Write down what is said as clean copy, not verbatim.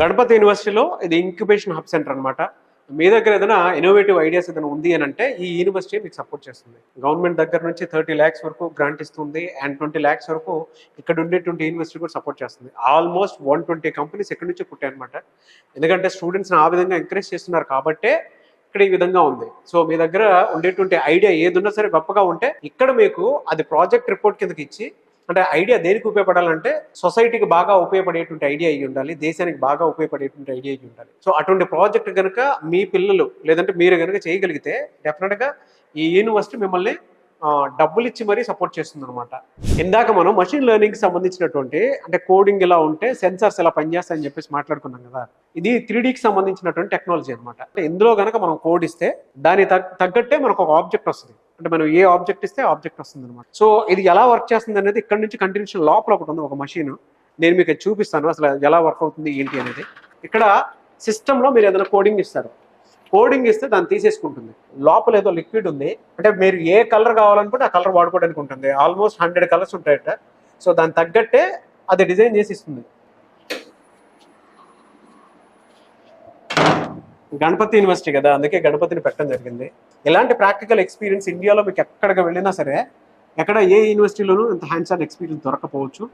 గణపతి యూనివర్సిటీలో ఇది incubation hub centre అనమాట. మీ దగ్గర ఏదైనా ఇన్నోవేటివ్ ఐడియాస్ ఏదైనా ఉంది అని అంటే ఈ యూనివర్సిటీ మీకు సపోర్ట్ చేస్తుంది. గవర్నమెంట్ దగ్గర నుంచి 30 lakhs వరకు గ్రాంట్ ఇస్తుంది అండ్ 20 lakhs వరకు ఇక్కడ ఉండేటువంటి యూనివర్సిటీ కూడా సపోర్ట్ చేస్తుంది. ఆల్మోస్ట్ 120 కంపెనీస్ ఎక్కడి నుంచి పుట్టాయి అనమాట. ఎందుకంటే స్టూడెంట్స్ని ఆ విధంగా ఎంకరేజ్ చేస్తున్నారు కాబట్టే ఇక్కడ ఈ విధంగా ఉంది. సో మీ దగ్గర ఉండేటువంటి ఐడియా ఏదున్నా సరే గొప్పగా ఉంటే ఇక్కడ మీకు అది ప్రాజెక్ట్ రిపోర్ట్ కిందకి ఇచ్చి, అంటే ఐడియా దేనికి ఉపయోగపడాలంటే సొసైటీకి బాగా ఉపయోగపడేటువంటి ఐడియా అయ్యి ఉండాలి, దేశానికి బాగా ఉపయోగపడేటువంటి ఐడియా అయ్యి ఉండాలి. సో అటువంటి ప్రాజెక్ట్ కనుక మీ పిల్లలు లేదంటే మీరు కనుక చేయగలిగితే డెఫినెట్గా ఈ యూనివర్సిటీ మిమ్మల్ని డబ్బులు ఇచ్చి మరీ సపోర్ట్ చేస్తుంది అనమాట. ఇందాక మనం మషిన్ లెర్నింగ్ సంబంధించినటువంటి అంటే కోడింగ్ ఇలా ఉంటే సెన్సార్స్ ఎలా పనిచేస్తాయని చెప్పేసి మాట్లాడుకున్నాం కదా. ఇది 3Dకి సంబంధించినటువంటి టెక్నాలజీ అనమాట. ఇందులో కనుక మనం కోడ్ ఇస్తే దాని తగ్గట్టే మనకు ఒక ఆబ్జెక్ట్ వస్తుంది. అంటే మనం ఏ ఆబ్జెక్ట్ ఇస్తే ఆబ్జెక్ట్ వస్తుంది అనమాట. సో ఇది ఎలా వర్క్ చేస్తుంది అనేది ఇక్కడ నుంచి కంటిన్యూషన్ లోపల ఒకటి ఉంది, ఒక మషీన్. నేను మీకు చూపిస్తాను అసలు ఎలా వర్క్ అవుతుంది ఏంటి అనేది. ఇక్కడ సిస్టంలో మీరు ఏదైనా కోడింగ్ ఇస్తారు, కోడింగ్ ఇస్తే దాన్ని తీసేసుకుంటుంది. లోపల ఏదో లిక్విడ్ ఉంది, అంటే మీరు ఏ కలర్ కావాలనుకుంటే ఆ కలర్ వాడుకోవడానికి ఉంటుంది. ఆల్మోస్ట్ 100 కలర్స్ ఉంటాయట. సో దాని తగ్గట్టే అది డిజైన్ చేసి ఇస్తుంది. గణపతి యూనివర్సిటీ కదా, అందుకే గణపతిని పెట్టడం జరిగింది. ఇలాంటి ప్రాక్టికల్ ఎక్స్పీరియన్స్ ఇండియాలో మీకు ఎక్కడికి వెళ్ళినా సరే, ఎక్కడ ఏ యూనివర్సిటీలోనూ ఇంత హ్యాండ్స్ ఆన్ ఎక్స్పీరియన్స్ దొరకపోవచ్చు.